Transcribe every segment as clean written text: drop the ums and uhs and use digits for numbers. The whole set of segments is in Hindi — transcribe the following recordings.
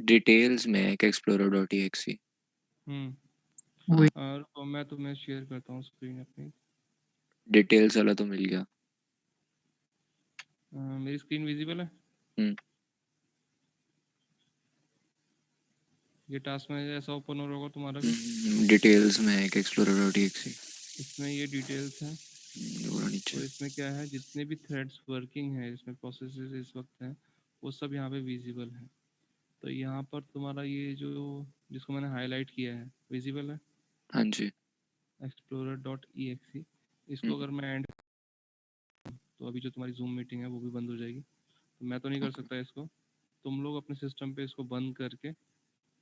डिटेल्स में एक explorer.exe। वही और तो मैं तुम्हें शेयर करता हूँ स्क्रीन अपनी। डिटेल्स वाला तो मिल गया। मेरी स्क्रीन विजिबल है? हम्म ये टास्क मैनेजर ऐसा ओपन हो रहा होगा तुम्हारा भी। डिटेल्स में एक explorer.exe। इसमें ये डिटेल्स हैं। और नीचे तो इसमें क्या है, जितने भी थ्रेड्स वर्किंग है, इसमें प्रोसेसेस इस वक्त हैं, वो सब यहाँ पे विजिबल है। तो यहाँ पर तुम्हारा ये जो जिसको मैंने हाईलाइट किया है विजिबल है, हाँ जी। explorer.exe। इसको अगर मैं एंड, तो अभी जो तुम्हारी जूम मीटिंग है वो भी बंद हो जाएगी। तो मैं तो नहीं कर सकता इसको, तुम लोग अपने सिस्टम पे इसको बंद करके,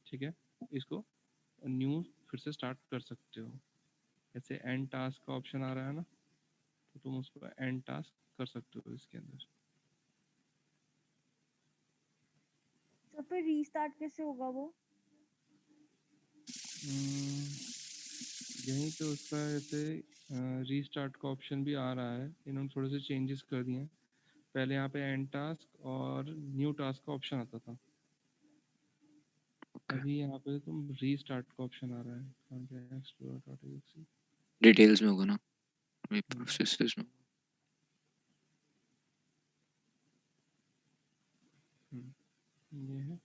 ठीक है, इसको न्यू फिर से स्टार्ट कर सकते हो। जैसे एंड टास्क का ऑप्शन आ रहा है ना, तो तुम उसको एंड टास्क कर सकते हो इसके अंदर। तो फिर रीस्टार्ट कैसे होगा वो? यहीं पे उसका जैसे रीस्टार्ट का ऑप्शन भी आ रहा है, इन्होंने थोड़े से चेंजेस कर दिए हैं। पहले यहाँ पे एंड टास्क और न्यू टास्क का ऑप्शन आता था, अभी यहाँ पे तुम रीस्टार्ट का ऑप्शन आ रहा है। कहाँ गया है explorer.exe? डिटेल्स में होगा ना, प्रोसेसेस में। ये है।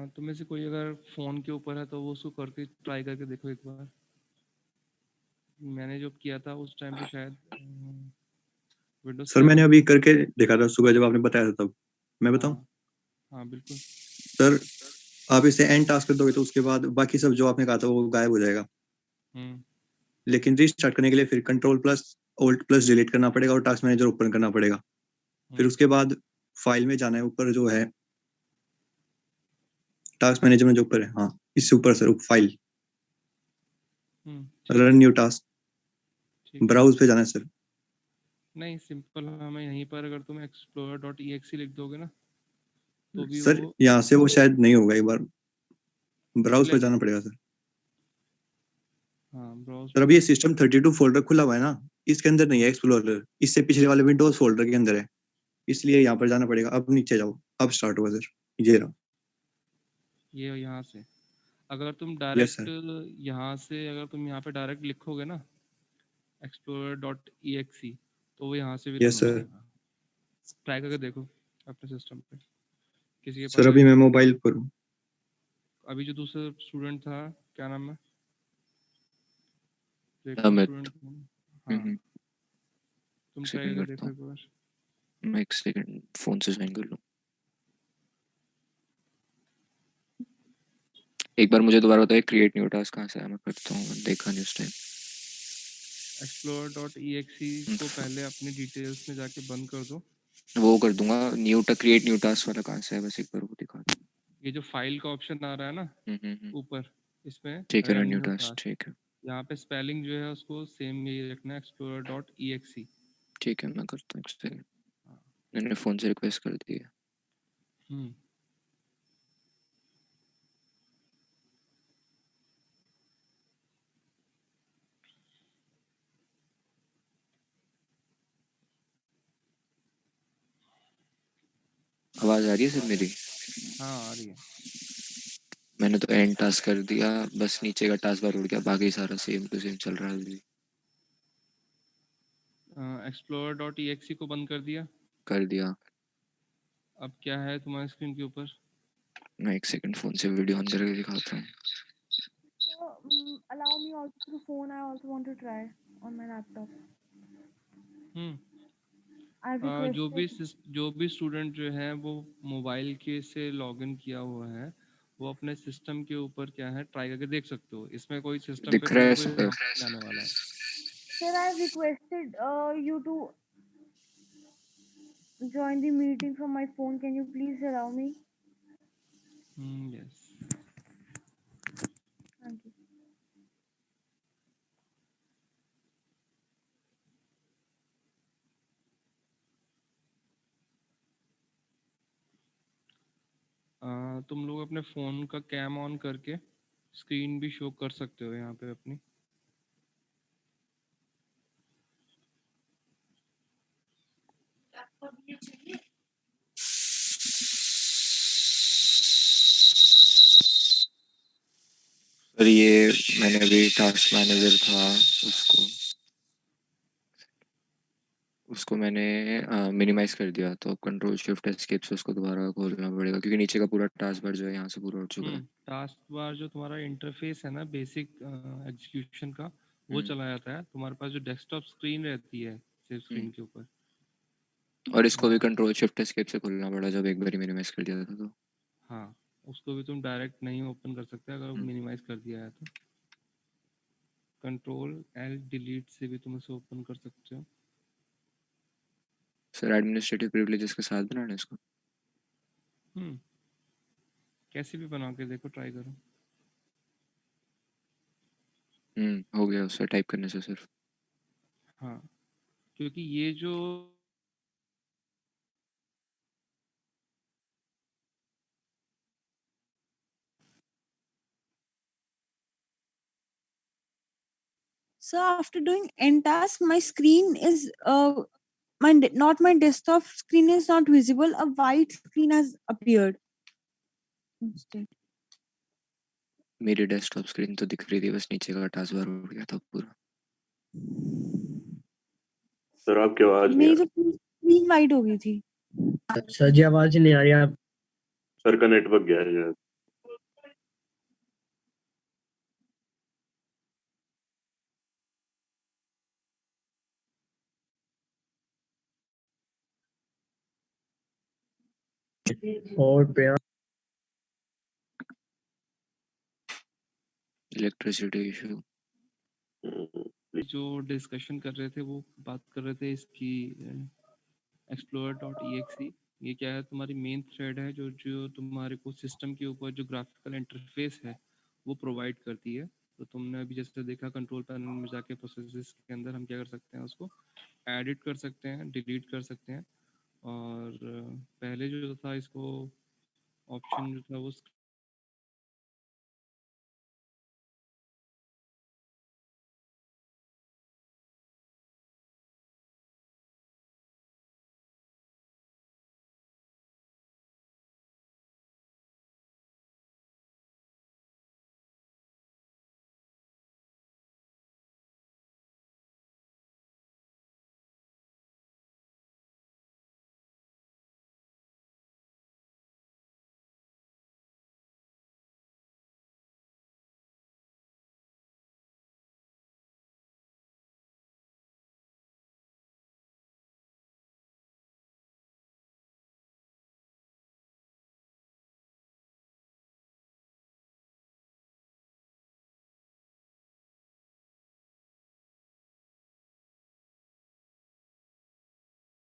तुम में से कोई अगर फ़ोन के ऊपर है तो वो उसको करके ट्राई करके देखो एक बार। मैंने जो किया था उस टाइम पे शायद विंडोज सर, मैंने अभी करके देखा था सुबह जब आपने बताया था तब। मैं बताऊं? हाँ बिल्कुल। सर, आप इसे एंड टास्क कर दोगे तो उसके बाद बाकी सब जो आपने कहा था वो गायब हो जाएगा। लेकिन रीस्टार्ट करने के लिए फिर control plus alt plus delete करना पड़ेगा और टास्क मैनेजर ओपन करना पड़ेगा। फिर उसके बाद फाइल में जाना है, ऊपर जो है टास्क मैनेजर में जो ऊपर है, हाँ इससे ऊपर sir file, run new task, browse पे जाना है सर। नहीं, सिंपल हमें यहीं पर अगर तुम explorer.exe लिख दोगे ना तो भी सर वो यहाँ से वो शायद नहीं होगा, एक बार ब्राउज पर सिलेक्ट। जाना पड़ेगा सर। हाँ ब्राउज सर अभी ये सिस्टम 32 फोल्डर खुला हुआ है ना, इसके अंदर नहीं है एक्सप्लोरर, इससे पिछले वाले विंडोज फोल्डर के अंदर है, इसलिए यहाँ पर जाना पड़ेगा। अब नीचे जाओ, अब स्टार्ट हुआ सर, ये रहा। ये यहाँ से अगर तुम यस डायरेक्ट सर। यहाँ से अगर तुम यहाँ पे डायरेक्ट लिखोगे ना explorer.exe तो वो यहाँ से भी रन यस हो सर। जाएगा। ट्राई करके देखो अपने सिस्टम पे, किसी के सर पास अभी है मैं तो। मोबाइल पर हूँ। अभी जो दूसरा स्टूडेंट था, क्या नाम है, जो एक और अमित। स्टूडेंट था, हाँ तुम ट्राई सेकंड करके करता देखो हूँ एक बार। मैं, एक सेकंड फोन से ज्वाइन कर लूँ। एक बार मुझे दोबारा बताइए क्रिएट न्यू टास्क कहाँ से है, मैं करता हूँ, देखा नहीं उस टाइम। explorer.exe को पहले अपनी डिटेल्स में जाके बंद कर दो। वो कर दूंगा, क्रिएट न्यू टास्क वाला कहाँ से है, बस एक बार वो दिखा दो। ये जो फाइल का ऑप्शन आ रहा है ना ऊपर, इसमें ठीक है, run new new task, task, ठीक है। यहाँ पे स्पेलिंग जो है उसको सेम यही रखना है, explorer.exe। ठीक है, मैं करता हूँ एक सेकंड, मैंने फ़ोन से रिक्वेस्ट कर दी है। आवाज़ आ रही है सर मेरी? हाँ आ रही है। मैंने तो एंड टास्क कर दिया, बस नीचे का टास्क बार उड़ गया, बाकी सारा सेम टू सेम चल रहा है अभी। explorer.exe को बंद कर दिया? कर दिया। अब क्या है तुम्हारी स्क्रीन के ऊपर? मैं एक सेकंड फ़ोन से वीडियो ऑन करके दिखाता हूँ। So, allow me also through phone. I also want to try on my laptop. I've requested. जो भी स्टूडेंट जो है वो मोबाइल के से लॉगिन किया हुआ है, वो अपने सिस्टम के ऊपर क्या है ट्राई करके देख सकते हो। इसमें कोई सिस्टम पे दिख रहा है कोई सर? आने वाला है। Sir, I've requested you to join the meeting from my phone. Can you please allow me? Yes. Thank you. तुम लोग अपने फ़ोन का कैम ऑन करके स्क्रीन भी शो कर सकते हो यहाँ पे अपनी। और ये मैंने अभी टास्क मैनेजर था उसको मैंने मिनिमाइज कर दिया, तो कंट्रोल शिफ्ट एस्केप से उसको दोबारा खोलना पड़ेगा क्योंकि नीचे का पूरा टास्क बार जो है यहाँ से पूरा उठ चुका है। टास्क बार जो तुम्हारा इंटरफेस है ना बेसिक एग्जीक्यूशन का, वो चला जाता है। तुम्हारे पास जो डेस्कटॉप स्क्रीन रहती है सेव स्क्रीन के ऊपर, और इसको भी कंट्रोल शिफ्ट एस्केप से खोलना पड़ा जब एक बार मिनिमाइज कर दिया था तो। हाँ, उसको भी तुम डायरेक्ट नहीं ओपन कर सकते अगर मिनिमाइज कर दिया है तो। कंट्रोल एल डिलीट से भी तुम इसे ओपन कर सकते हो। सर एडमिनिस्ट्रेटिव प्रिविलेजेस के साथ बनाना है इसको? कैसे भी बना के देखो, ट्राई करो। हो गया उससे टाइप करने से सिर्फ। हाँ, क्योंकि ये जो So after doing end task, my screen is not my desktop screen is not visible. A white screen has appeared instead. मेरी डेस्कटॉप स्क्रीन तो दिख रही थी, बस नीचे का टास्क बार उठ गया था पूरा। सर आपकी आवाज नहीं आ मेरी रही। तो स्क्रीन वाइट हो गई थी। सर जी आवाज नहीं आ रही। आप सर का नेटवर्क गया है शायद। और प्रिया इलेक्ट्रिसिटी इशू। जो डिस्कशन कर रहे थे वो बात कर रहे थे इसकी explorer.exe। ये क्या है, तुम्हारी मेन थ्रेड है जो जो तुम्हारे को सिस्टम के ऊपर जो ग्राफिकल इंटरफेस है वो प्रोवाइड करती है। तो तुमने अभी जैसे देखा कंट्रोल पैनल में जाके प्रोसेसेस के अंदर हम क्या कर सकते हैं, उसको एडिट कर सकते हैं, डिलीट कर सकते हैं। और पहले जो था इसको ऑप्शन जो था वो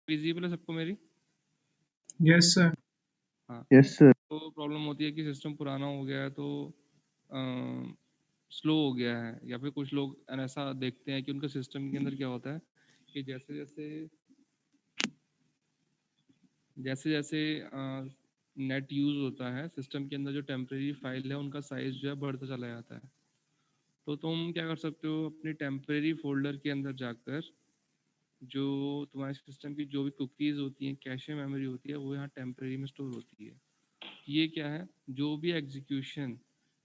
विजिबल है सबको मेरी? Yes sir. हाँ, यस सर। तो प्रॉब्लम होती है कि सिस्टम पुराना हो गया है तो स्लो हो गया है, या फिर कुछ लोग ऐसा देखते हैं कि उनका सिस्टम के अंदर क्या होता है कि जैसे जैसे जैसे जैसे नेट यूज़ होता है सिस्टम के अंदर, जो टेम्परेरी फाइल है उनका साइज़ जो है बढ़ता चला जाता है। तो तुम क्या कर सकते हो, अपनी टेम्परेरी फोल्डर के अंदर जाकर जो तुम्हारे सिस्टम की जो भी कुकीज़ होती हैं, कैशे मेमोरी होती है, वो यहाँ टेम्परेरी में स्टोर होती है। ये क्या है, जो भी एग्जीक्यूशन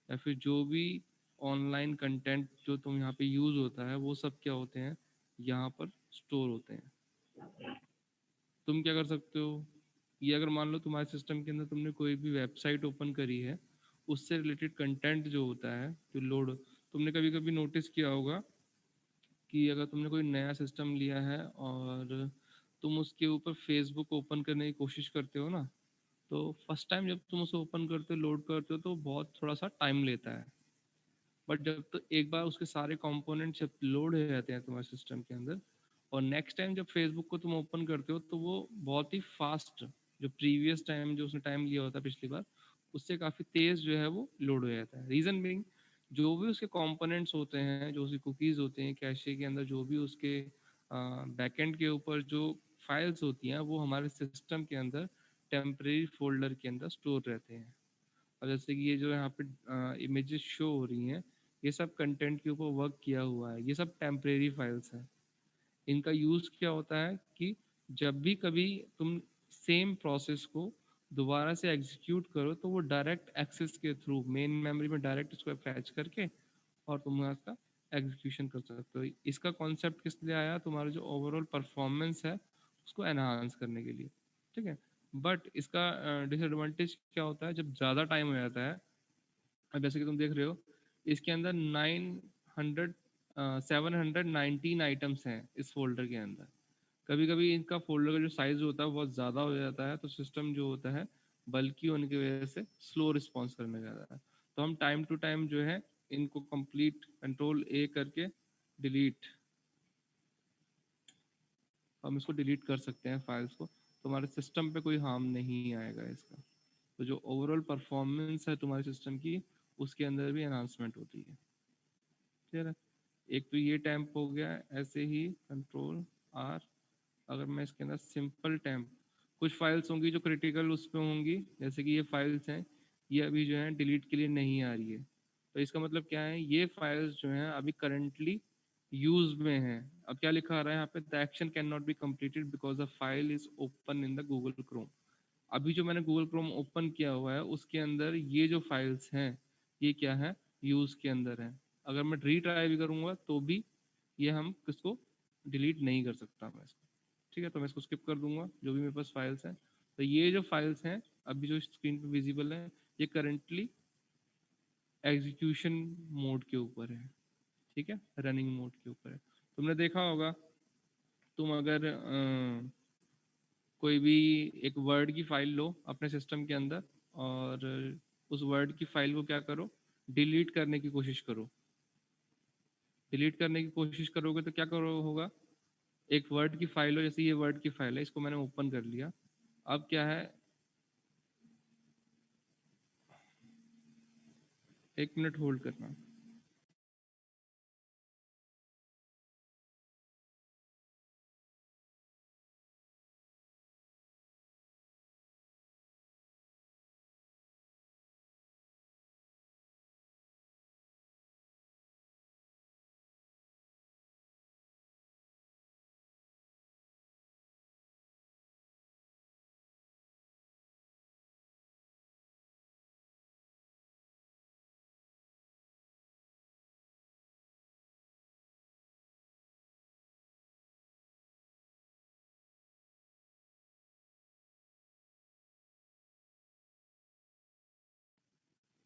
या फिर जो भी ऑनलाइन कंटेंट जो तुम यहाँ पे यूज़ होता है वो सब क्या होते हैं, यहाँ पर स्टोर होते हैं। तुम क्या कर सकते हो, ये अगर मान लो तुम्हारे सिस्टम के अंदर तुमने कोई भी वेबसाइट ओपन करी है, उससे रिलेटेड कंटेंट जो होता है जो लोड, तुमने कभी कभी नोटिस किया होगा कि अगर तुमने कोई नया सिस्टम लिया है और तुम उसके ऊपर फेसबुक ओपन करने की कोशिश करते हो ना, तो फर्स्ट टाइम जब तुम उसे ओपन करते हो, लोड करते हो, तो बहुत थोड़ा सा टाइम लेता है। बट जब तो एक बार उसके सारे कंपोनेंट जब लोड हो जाते हैं तुम्हारे सिस्टम के अंदर, और नेक्स्ट टाइम जब फेसबुक को तुम ओपन करते हो तो वो बहुत ही फास्ट, जो प्रीवियस टाइम जो उसने टाइम लिया होता है पिछली बार, उससे काफ़ी तेज़ जो है वो लोड हो जाता है। रीज़न बीइंग, जो भी उसके कंपोनेंट्स होते हैं, जो उसकी कुकीज़ होते हैं कैशे के अंदर, जो भी उसके बैकएंड के ऊपर जो फाइल्स होती हैं, वो हमारे सिस्टम के अंदर टेम्परेरी फोल्डर के अंदर स्टोर रहते हैं। और जैसे कि ये जो यहाँ पे इमेजेस शो हो रही हैं, ये सब कंटेंट के ऊपर वर्क किया हुआ है, ये सब टेम्परेरी फाइल्स हैं। इनका यूज़ क्या होता है कि जब भी कभी तुम सेम प्रोसेस को दोबारा से एग्जीक्यूट करो तो वो डायरेक्ट एक्सेस के थ्रू मेन मेमोरी में डायरेक्ट उसको फैच करके और तुम उसका एग्जीक्यूशन कर सकते हो। इसका कॉन्सेप्ट किस लिए आया? तुम्हारा जो ओवरऑल परफॉर्मेंस है उसको एनहांस करने के लिए, ठीक है। बट इसका डिसएडवांटेज क्या होता है? जब ज़्यादा टाइम हो जाता है, अब जैसे कि तुम देख रहे हो इसके अंदर 719 आइटम्स हैं इस फोल्डर के अंदर। कभी कभी इनका फोल्डर का जो साइज होता है बहुत ज़्यादा हो जाता है, तो सिस्टम जो होता है बल्कि होने की वजह से स्लो रिस्पॉन्स करने लगा है। तो हम टाइम टू टाइम जो है इनको कंप्लीट कंट्रोल ए करके डिलीट, हम इसको डिलीट कर सकते हैं फाइल्स को, तो हमारे सिस्टम पे कोई हार्म नहीं आएगा इसका। तो जो ओवरऑल परफॉर्मेंस है तुम्हारे सिस्टम की उसके अंदर भी एनहांसमेंट होती है। ठीक है, एक तो ये टैम्प हो गया। ऐसे ही कंट्रोल आर, अगर मैं इसके अंदर सिंपल टैम्प, कुछ फाइल्स होंगी जो क्रिटिकल उस पर होंगी, जैसे कि ये फाइल्स हैं, ये अभी जो है डिलीट के लिए नहीं आ रही है। तो इसका मतलब क्या है? ये फाइल्स जो हैं अभी करंटली यूज में हैं। अब क्या लिखा आ रहा है यहाँ पे? The action can not be completed because the file is open in the Google Chrome. अभी जो मैंने गूगल क्रोम ओपन किया हुआ है उसके अंदर ये जो फाइल्स हैं ये क्या है? यूज के अंदर है। अगर मैं रीट्राई भी करूंगा तो भी ये हम किसको डिलीट नहीं कर सकता मैं इसको। ठीक है, तो मैं इसको स्किप कर दूंगा जो भी मेरे पास फाइल्स हैं। तो ये जो फाइल्स हैं अभी जो स्क्रीन पे विजिबल है ये करंटली एग्जीक्यूशन मोड के ऊपर है, ठीक है, रनिंग मोड के ऊपर है। तुमने देखा होगा, तुम अगर कोई भी एक वर्ड की फाइल लो अपने सिस्टम के अंदर और उस वर्ड की फाइल को क्या करो? डिलीट करने की कोशिश करो। डिलीट करने की कोशिश करोगे तो क्या करो होगा? एक वर्ड की फाइल हो, जैसे ये वर्ड की फाइल है, इसको मैंने ओपन कर लिया। अब क्या है, 1 मिनट होल्ड करना।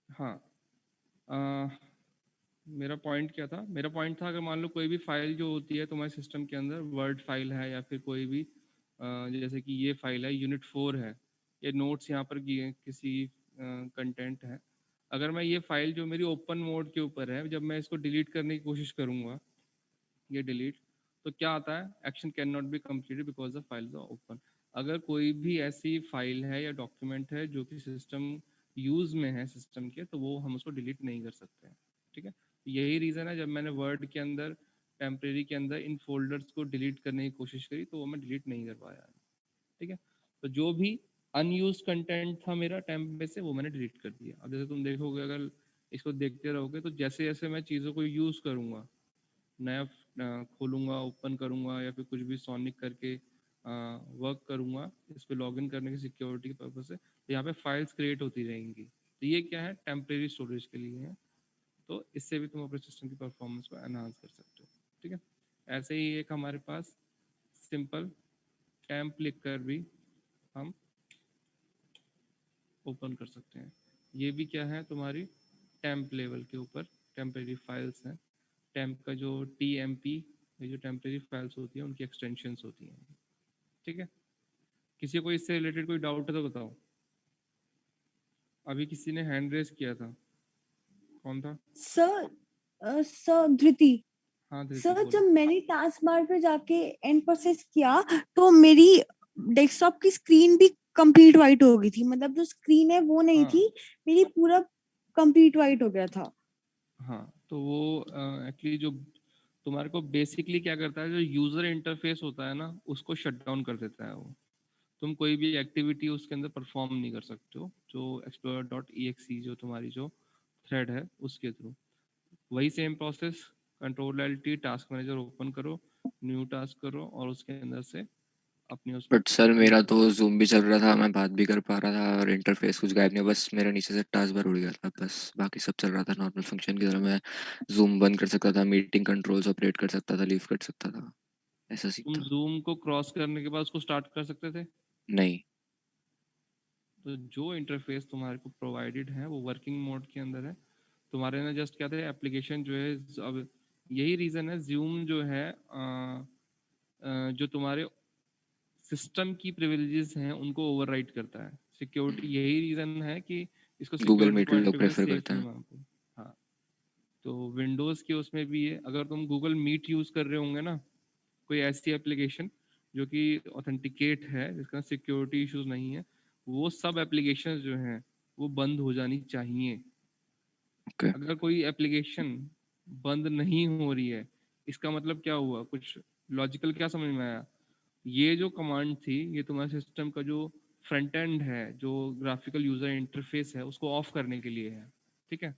हाँ, मेरा पॉइंट क्या था? मेरा पॉइंट था, अगर मान लो कोई भी फाइल जो होती है तुम्हारे सिस्टम के अंदर, वर्ड फाइल है या फिर कोई भी जैसे कि ये फाइल है यूनिट 4 है, ये नोट्स यहाँ पर किसी कंटेंट है। अगर मैं ये फाइल जो मेरी ओपन मोड के ऊपर है, जब मैं इसको डिलीट करने की कोशिश करूँगा, ये डिलीट, तो क्या आता है? Action can not be completed because the file is open. अगर कोई भी ऐसी फाइल है या डॉक्यूमेंट है जो कि सिस्टम यूज में है सिस्टम के, तो वो हम उसको डिलीट नहीं कर सकते हैं। ठीक है, यही रीज़न है जब मैंने वर्ड के अंदर टेम्परेरी के अंदर इन फोल्डर्स को डिलीट करने की कोशिश करी तो वो मैं डिलीट नहीं कर पाया। ठीक है, तो जो भी अनयूज कंटेंट था मेरा टेम्प में से, वो मैंने डिलीट कर दिया। अब जैसे तुम देखोगे, अगर इसको देखते रहोगे तो जैसे जैसे मैं चीज़ों को यूज़ करूँगा, नया खोलूँगा, ओपन करूँगा या फिर कुछ भी सोनिक करके वर्क करूँगा इस पर लॉगिन करने की सिक्योरिटी के पर्पज से, तो यहाँ पे फाइल्स क्रिएट होती रहेंगी। तो ये क्या है? टेम्परेरी स्टोरेज के लिए है। तो इससे भी तुम अपने सिस्टम की परफॉर्मेंस को एनहांस कर सकते हो। ठीक है, ऐसे ही एक हमारे पास सिंपल टैम्प लिख कर भी हम ओपन कर सकते हैं। ये भी क्या है? तुम्हारी टैम्प लेवल के ऊपर टेम्परेरी फाइल्स हैं। टैम्प का जो TMP, ये जो टेम्परेरी फाइल्स होती हैं उनकी एक्सटेंशंस होती हैं। ठीक है, किसी को इससे रिलेटेड कोई डाउट है तो बताओ। अभी किसी ने हैंड रेज किया था, कौन था? सर धृति। हाँ धृति, सर बोलो। जब मैंने टास्क बार पे जाके एंड प्रोसेस किया तो मेरी डेस्कटॉप की स्क्रीन भी कंप्लीट वाइट हो गई थी। मतलब जो स्क्रीन है वो नहीं हाँ। थी, मेरी पूरा कंप्लीट वाइट हो गया था। हाँ, तो वो एक्चुअली जो तुम्हारे को बेसिकली क्या करता है, जो यूजर इंटरफेस होता है ना, उसको शट डाउन कर देता है वो। तुम कोई भी एक्टिविटी उसके अंदर परफॉर्म नहीं कर सकते हो, जो explorer.exe जो तुम्हारी जो थ्रेड है उसके थ्रू। वही same process, control Alt task manager open करो, न्यू टास्क करो और उसके अंदर से अपनी उस बट सर मेरा तो जूम भी चल रहा था, मैं बात भी कर पा रहा था और इंटरफेस कुछ गायब नहीं, बस मेरा नीचे से टास्क बार उड़ गया था, बस बाकी सब चल रहा था नॉर्मल फंक्शन की तरह। मैं जूम बंद कर सकता था, मीटिंग कंट्रोल्स ऑपरेट कर सकता था, लीव कर सकता था, ऐसा सीन तुम था। जूम को क्रॉस करने के बाद उसको स्टार्ट कर सकते थे? नहीं। तो जो इंटरफेस तुम्हारे को प्रोवाइडेड है वो वर्किंग मोड के अंदर है। तुम्हारे ना जस्ट क्या थे एप्लीकेशन जो है, अब यही रीजन है जूम जो है जो तुम्हारे सिस्टम की प्रिविलेजेस हैं उनको ओवरराइड करता है। सिक्योरिटी यही रीजन है कि इसको गूगल सिक्योरिटी मीट पॉइंट लोग ऑफ व्यू से प्रेफर सेफ करते नहीं हैं। मानते। हाँ, तो विंडोज़ के उसमें भी है, अगर तुम गूगल मीट यूज़ कर रहे होंगे ना, कोई ऐसी एप्लीकेशन जो कि ऑथेंटिकेट है जिसका सिक्योरिटी इश्यूज नहीं है, वो सब एप्लीकेशन जो हैं वो बंद हो जानी चाहिए। ओके। अगर कोई एप्लीकेशन बंद नहीं हो रही है, इसका मतलब क्या हुआ? कुछ लॉजिकल क्या समझ में आया? ये जो कमांड थी ये तुम्हारे सिस्टम का जो फ्रंट एंड है, जो ग्राफिकल यूजर इंटरफेस है, उसको ऑफ करने के लिए है। ठीक है,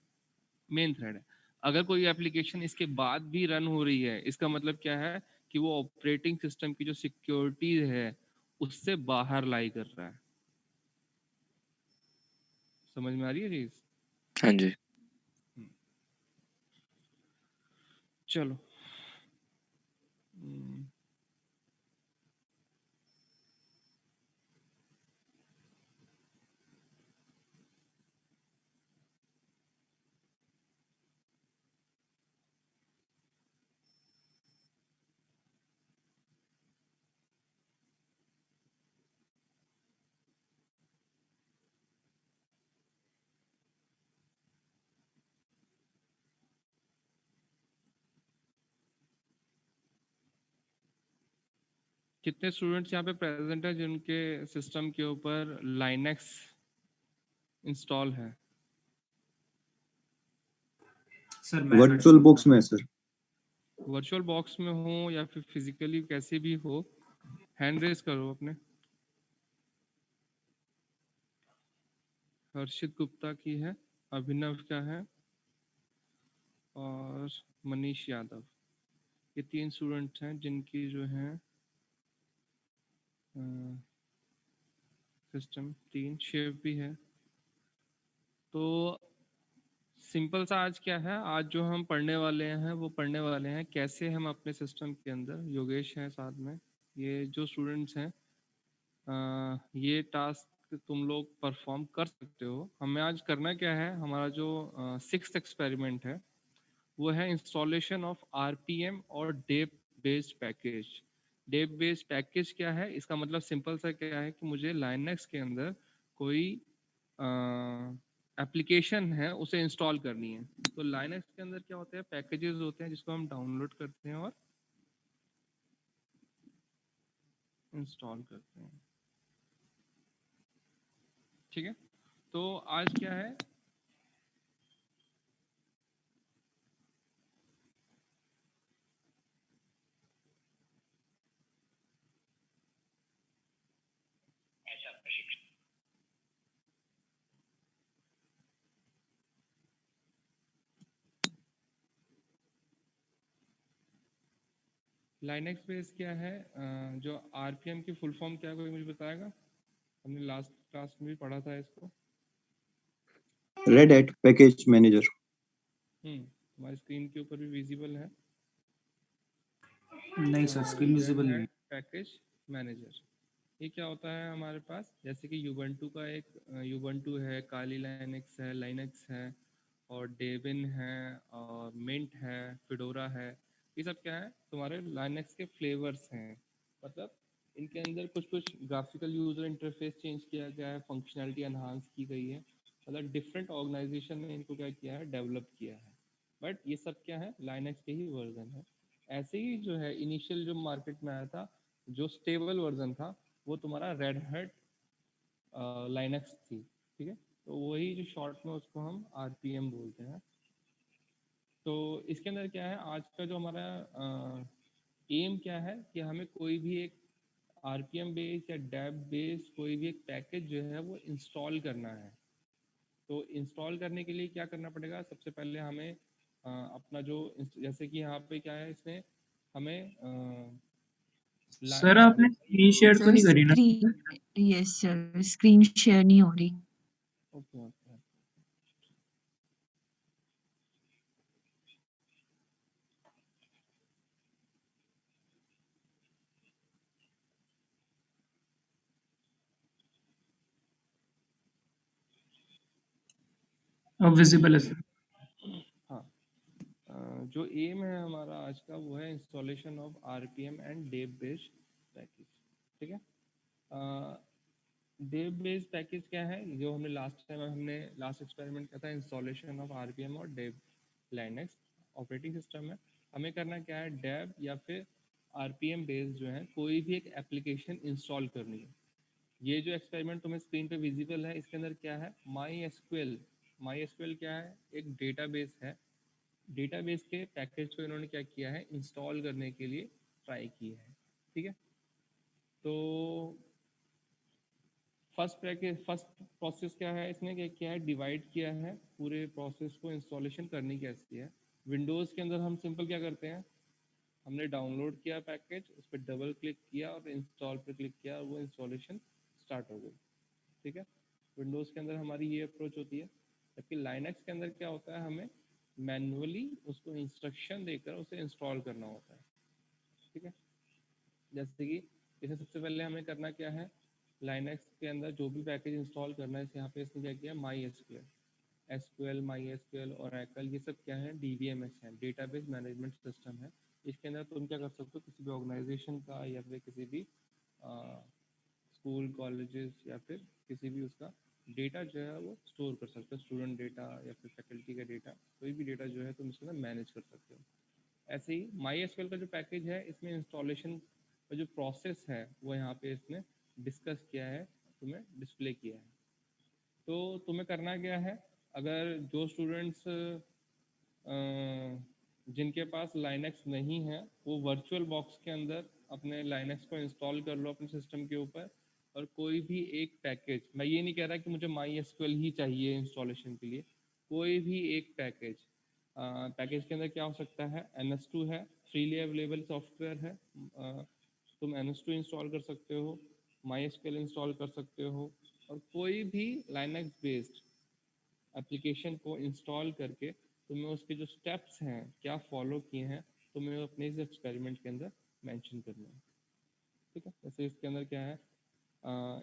मेन थ्रेड है। अगर कोई एप्लीकेशन इसके बाद भी रन हो रही है, इसका मतलब क्या है कि वो ऑपरेटिंग सिस्टम की जो सिक्योरिटी है उससे बाहर लाई कर रहा है। समझ में आ रही है चीज? हाँ जी। चलो। हम्म, कितने स्टूडेंट्स यहाँ पे प्रेजेंट है जिनके सिस्टम के ऊपर लाइनेक्स इंस्टॉल है? सर मैं वर्चुअल बॉक्स में है सर। वर्चुअल बॉक्स में हो या फिर फिजिकली कैसे भी हो, हैंड रेज करो अपने। हर्षित गुप्ता की है, अभिनव का है और मनीष यादव। ये 3 स्टूडेंट्स हैं जिनकी जो है सिस्टम 3। शिव भी है। तो सिंपल सा आज क्या है, आज जो हम पढ़ने वाले हैं वो पढ़ने वाले हैं कैसे हम अपने सिस्टम के अंदर, योगेश हैं साथ में, ये जो स्टूडेंट्स हैं ये टास्क तुम लोग परफॉर्म कर सकते हो। हमें आज करना क्या है, हमारा जो 6th एक्सपेरिमेंट है वो है इंस्टॉलेशन ऑफ आरपीएम और deb based package. Deb based package क्या है? इसका मतलब सिंपल सा क्या है कि मुझे लाइनक्स के अंदर कोई एप्लीकेशन है उसे इंस्टॉल करनी है। तो लाइनक्स के अंदर क्या होते हैं, पैकेजेस होते हैं जिसको हम डाउनलोड करते हैं और इंस्टॉल करते हैं। ठीक है, तो आज क्या है, लाइनक्स बेस क्या है, जो आरपीएम की फुल फॉर्म क्या है, कोई मुझे बताएगा? हमने लास्ट क्लास में भी पढ़ा था इसको। Red hat package manager. हमारी स्क्रीन के ऊपर भी विजिबल है। नहीं सर, स्क्रीन विजिबल नहीं। पैकेज मैनेजर ये क्या होता है हमारे पास? जैसे कि यूबंटू का एक यूबंटू है, काली लाइनक्स है और डेबिन है और मिंट है, फिडोरा है। ये सब क्या है, तुम्हारे लाइनक्स के फ्लेवर्स हैं। मतलब इनके अंदर कुछ कुछ ग्राफिकल यूजर इंटरफेस चेंज किया गया है, फंक्शनैलिटी एनहांस की गई है। मतलब डिफरेंट ऑर्गेनाइजेशन ने इनको क्या किया है, डेवलप किया है। बट ये सब क्या है, लाइनक्स के ही वर्जन है। ऐसे ही जो है इनिशियल जो मार्केट में आया था, जो स्टेबल वर्जन था, वो तुम्हारा रेड हैट लाइनक्स थी। ठीक है, तो वही जो शॉर्ट में उसको हम आरपीएम बोलते हैं। तो इसके अंदर क्या है, आज का जो हमारा एम क्या है कि हमें कोई भी एक आरपीएम बेस या डेब बेस कोई भी एक पैकेज जो है वो इंस्टॉल करना है। तो इंस्टॉल करने के लिए क्या करना पड़ेगा? सबसे पहले हमें अपना जो, जैसे कि यहाँ पे क्या है, इसमें हमें सर आपने स्क्रीन शेयर तो नहीं करी ना? यस सर, स्क्रीन शेयर नहीं हो रही। Okay okay. अब विजिबल है सर। हाँ, जो एम है हमारा आज का वो है installation of RPM and deb based package. ठीक है, डेव बेस्ड पैकेज क्या है, जो हमने लास्ट एक्सपेरिमेंट किया था, इंस्टॉलेशन ऑफ आरपीएम और डेव लाइनक्स ऑपरेटिंग सिस्टम है। हमें करना क्या है, डेव या फिर आरपीएम बेस्ड जो है कोई भी एक एप्लीकेशन इंस्टॉल करनी है। ये जो एक्सपेरिमेंट तुम्हें स्क्रीन पे विजिबल है, इसके अंदर क्या है, माई एसक्यूएल क्या है, एक डेटाबेस है। डेटाबेस के पैकेज को इन्होंने क्या किया है, इंस्टॉल करने के लिए ट्राई किया है। ठीक है, तो फर्स्ट प्रोसेस क्या है, इसने क्या किया है, डिवाइड किया है पूरे प्रोसेस को, इंस्टॉलेशन करनी कैसी है। विंडोज़ के अंदर हम सिंपल क्या करते हैं, हमने डाउनलोड किया पैकेज, उस पर डबल क्लिक किया और इंस्टॉल पर क्लिक किया और वो इंस्टॉलेशन स्टार्ट हो गई। ठीक है, विंडोज़ के अंदर हमारी ये अप्रोच होती है। जबकि लाइनक्स के अंदर क्या होता है, हमें मैन्युअली उसको इंस्ट्रक्शन देकर उसे इंस्टॉल करना होता है। ठीक है, जैसे कि इसे सबसे पहले हमें करना क्या है, लाइनक्स के अंदर जो भी पैकेज इंस्टॉल करना है, यहाँ पे इसने क्या किया, my SQL my SQL Oracle, ये सब क्या है, डीबीएमएस है, डेटाबेस मैनेजमेंट सिस्टम है। इसके अंदर तुम क्या कर सकते हो, किसी भी ऑर्गेनाइजेशन का या फिर किसी भी स्कूल कॉलेजेस या फिर किसी भी उसका डेटा जो है वो स्टोर कर सकते हो, स्टूडेंट डेटा या फिर फैकल्टी का डेटा, कोई भी डेटा जो है तुम इसके अंदर मैनेज कर सकते हो। ऐसे ही माई एसक्यूएल का जो पैकेज है, इसमें इंस्टॉलेशन का जो प्रोसेस है वो यहाँ पे इसने डिस्कस किया है, तुम्हें डिस्प्ले किया है। तो तुम्हें करना क्या है, अगर जो स्टूडेंट्स जिनके पास लाइनक्स नहीं है, वो वर्चुअल बॉक्स के अंदर अपने लाइनक्स को इंस्टॉल कर लो अपने सिस्टम के ऊपर, और कोई भी एक पैकेज, मैं ये नहीं कह रहा कि मुझे माई एसक्यूएल ही चाहिए इंस्टॉलेशन के लिए, कोई भी एक पैकेज, पैकेज के अंदर क्या हो सकता है, NS2 है, फ्रीली अवेलेबल सॉफ्टवेयर है, तुम NS2 इंस्टॉल कर सकते हो, माई एसक्यूएल इंस्टॉल कर सकते हो, और कोई भी लाइनक्स बेस्ड एप्लीकेशन को इंस्टॉल करके तुम्हें उसके जो स्टेप्स हैं क्या फॉलो किए हैं, तुम्हें अपने इस एक्सपेरिमेंट के अंदर मेंशन करना है। ठीक है, जैसे इसके अंदर क्या है,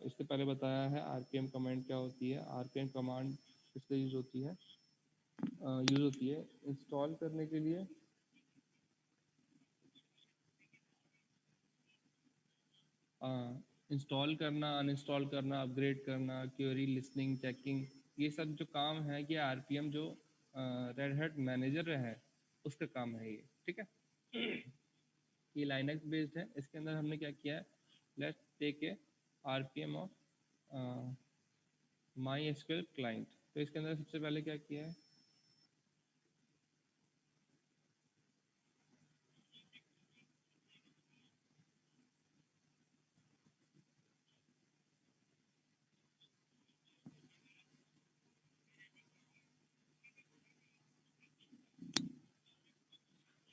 इससे पहले बताया है आरपीएम कमांड क्या होती है। आरपीएम कमांड किससे यूज होती है, इंस्टॉल करने के लिए, इंस्टॉल करना, अनइंस्टॉल करना, अपग्रेड करना, क्वेरी लिसनिंग, चेकिंग, ये सब जो काम है ये आरपीएम जो रेड हैट मैनेजर है उसका काम है ये। ठीक है, ये लाइनक्स बेस्ड है। इसके अंदर हमने क्या किया है, let's take a RPM of MySQL client. तो इसके अंदर सबसे पहले क्या किया है,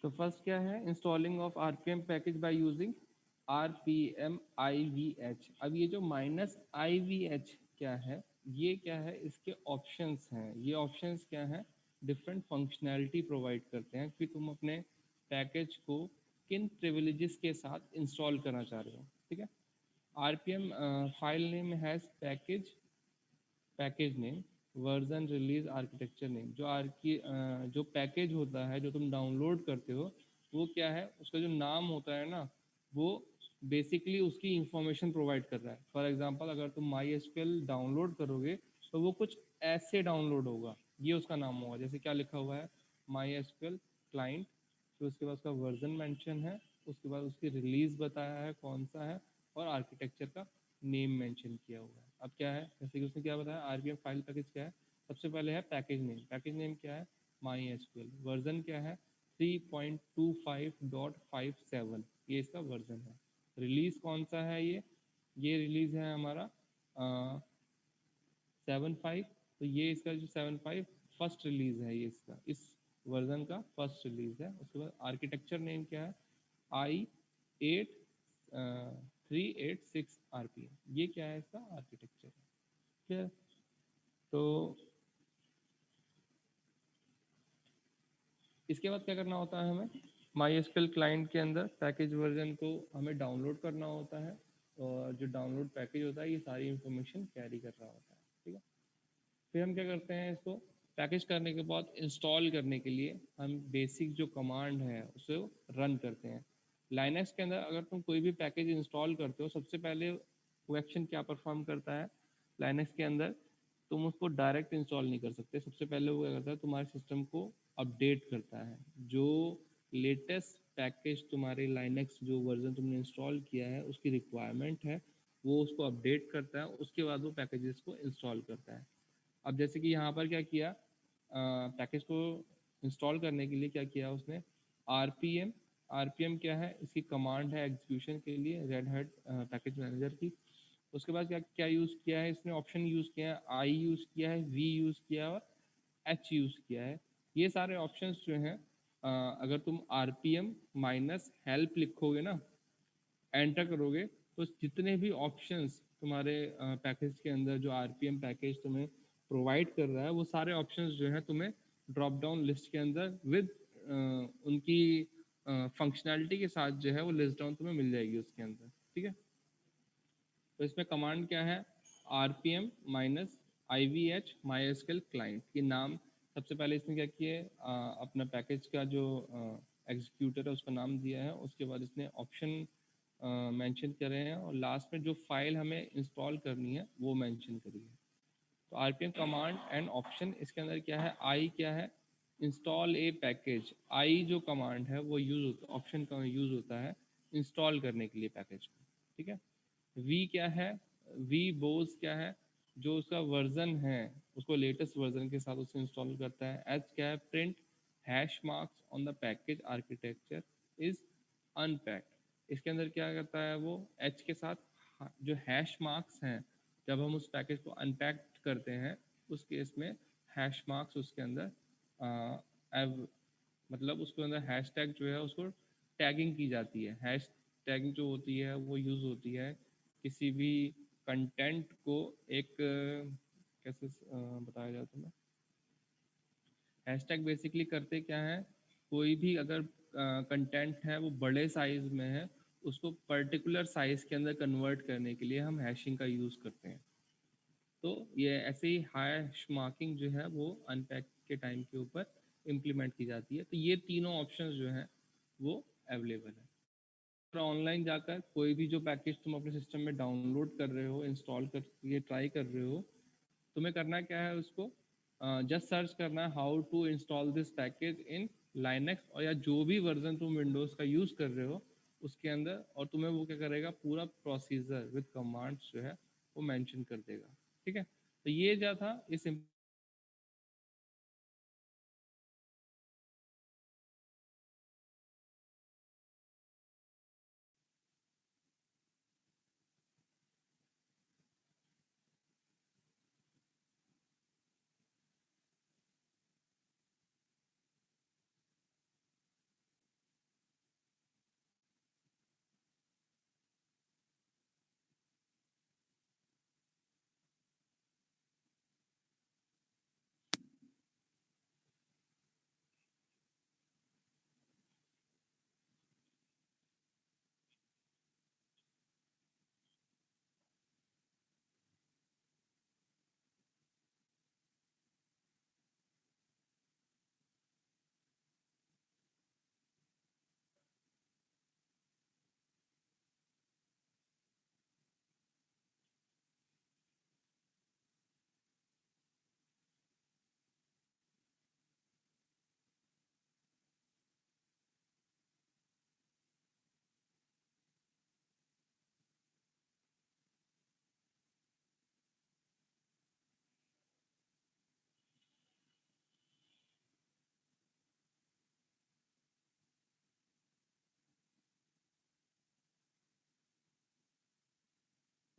तो फर्स्ट क्या है, installing of RPM package by using RPM-IVH। अब ये जो -IVH क्या है, ये क्या है, इसके ऑप्शंस हैं। ये ऑप्शंस क्या हैं, डिफरेंट फंक्शनैलिटी प्रोवाइड करते हैं कि तुम अपने पैकेज को किन प्रिविलेजेस के साथ इंस्टॉल करना चाह रहे हो। ठीक है, RPM file name has package name, version, release, architecture name. जो पैकेज होता है जो तुम डाउनलोड करते हो, वो क्या है, उसका जो नाम होता है ना, वो बेसिकली उसकी इंफॉर्मेशन प्रोवाइड कर रहा है। फॉर एग्जांपल अगर तुम माई एसक्यूएल डाउनलोड करोगे तो वो कुछ ऐसे डाउनलोड होगा, ये उसका नाम होगा। जैसे क्या लिखा हुआ है, माई एसक्यूएल क्लाइंट, फिर उसके बाद उसका वर्जन मेंशन है, उसके बाद उसकी रिलीज बताया है कौन सा है, और आर्किटेक्चर का नेम मेंशन किया हुआ है। अब क्या है, जैसे कि उसने क्या बताया, आरपीएम फाइल पैकेज क्या है, सबसे पहले है पैकेज नेम क्या है, माई एसक्यूएल, वर्जन क्या है 3.25.57, ये इसका वर्जन है। रिलीज कौन सा है, ये रिलीज है हमारा 7.5, तो ये इसका जो 7.5 फर्स्ट रिलीज है, ये इसका इस वर्जन का फर्स्ट रिलीज है। उसके बाद आर्किटेक्चर नेम क्या है, i8 386 RPM, ये क्या है इसका आर्किटेक्चर है। ठीक है, तो इसके बाद क्या करना होता है, हमें MySQL क्लाइंट के अंदर पैकेज वर्जन को हमें डाउनलोड करना होता है, और जो डाउनलोड पैकेज होता है ये सारी इंफॉर्मेशन कैरी कर रहा होता है। ठीक है, फिर हम क्या करते हैं, इसको पैकेज करने के बाद इंस्टॉल करने के लिए हम बेसिक जो कमांड है उसे रन करते हैं। लाइनक्स के अंदर अगर तुम कोई भी पैकेज इंस्टॉल करते हो, सबसे पहले वो एक्शन क्या परफॉर्म करता है लाइनक्स के अंदर, तुम उसको डायरेक्ट इंस्टॉल नहीं कर सकते। सबसे पहले वो क्या करता है, तुम्हारे सिस्टम को अपडेट करता है। जो लेटेस्ट पैकेज तुम्हारे लाइनक्स जो वर्जन तुमने इंस्टॉल किया है उसकी रिक्वायरमेंट है, वो उसको अपडेट करता है, उसके बाद वो पैकेजेस को इंस्टॉल करता है। अब जैसे कि यहाँ पर क्या किया, पैकेज को इंस्टॉल करने के लिए क्या किया उसने, RPM क्या है, इसकी कमांड है एग्जीक्यूशन के लिए रेड हैट पैकेज मैनेजर की। उसके बाद क्या क्या यूज़ किया है इसने, ऑप्शन यूज़ किया है, I यूज़ किया है, V यूज़ किया है और H यूज़ किया है। ये सारे ऑप्शंस जो हैं, अगर तुम RPM -help लिखोगे ना, एंटर करोगे, तो जितने भी ऑप्शंस तुम्हारे पैकेज के अंदर जो RPM पैकेज तुम्हें प्रोवाइड कर रहा है, वो सारे ऑप्शंस जो हैं तुम्हें ड्रॉप डाउन लिस्ट के अंदर विद उनकी फंक्शनैलिटी के साथ जो है वो लिस्ट डाउन तुम्हें मिल जाएगी उसके अंदर। ठीक है, तो इसमें कमांड क्या है, RPM -IVH MySQL क्लाइंट, ये नाम सबसे पहले इसने क्या किया है, अपना पैकेज का जो एग्जीक्यूटर है उसका नाम दिया है। उसके बाद इसने ऑप्शन मेंशन करे हैं, और लास्ट में जो फाइल हमें इंस्टॉल करनी है वो मेंशन करी है। तो RPM कमांड एंड ऑप्शन, इसके अंदर क्या है, I क्या है, इंस्टॉल ए पैकेज। I जो कमांड है वो यूज होता, ऑप्शन का यूज होता है इंस्टॉल करने के लिए पैकेज को। ठीक है, V क्या है, V बोस क्या है, जो उसका वर्जन है उसको लेटेस्ट वर्जन के साथ उसे इंस्टॉल करता है। H क्या है, print hash marks on the package architecture is unpacked. इसके अंदर क्या करता है वो, H के साथ जो हैश मार्क्स हैं, जब हम उस पैकेज को अनपैक करते हैं उस केस में हैश मार्क्स उसके अंदर मतलब उसके अंदर हैश टैग जो है उसको टैगिंग की जाती है। हैश टैगिंग जो होती है वो यूज़ होती है किसी भी कंटेंट को एक कैसे बताया जाए तुम्हें, हैशटैग बेसिकली करते क्या है, कोई भी अगर कंटेंट है वो बड़े साइज में है, उसको पर्टिकुलर साइज के अंदर कन्वर्ट करने के लिए हम हैशिंग का यूज़ करते हैं। तो ये ऐसे ही हैश मार्किंग जो है वो अनपैक के टाइम के ऊपर इम्प्लीमेंट की जाती है। तो ये तीनों ऑप्शंस जो हैं वो अवेलेबल है। तो ऑनलाइन जाकर कोई भी जो पैकेज तुम अपने सिस्टम में डाउनलोड कर रहे हो, इंस्टॉल करके ट्राई कर रहे हो, तुम्हें करना क्या है, उसको जस्ट सर्च करना है how to install this package in Linux, और या जो भी वर्जन तुम विंडोज़ का यूज़ कर रहे हो उसके अंदर, और तुम्हें वो क्या करेगा, पूरा प्रोसीजर विद कमांड्स जो है वो मेंशन कर देगा। ठीक है, तो ये जो था इस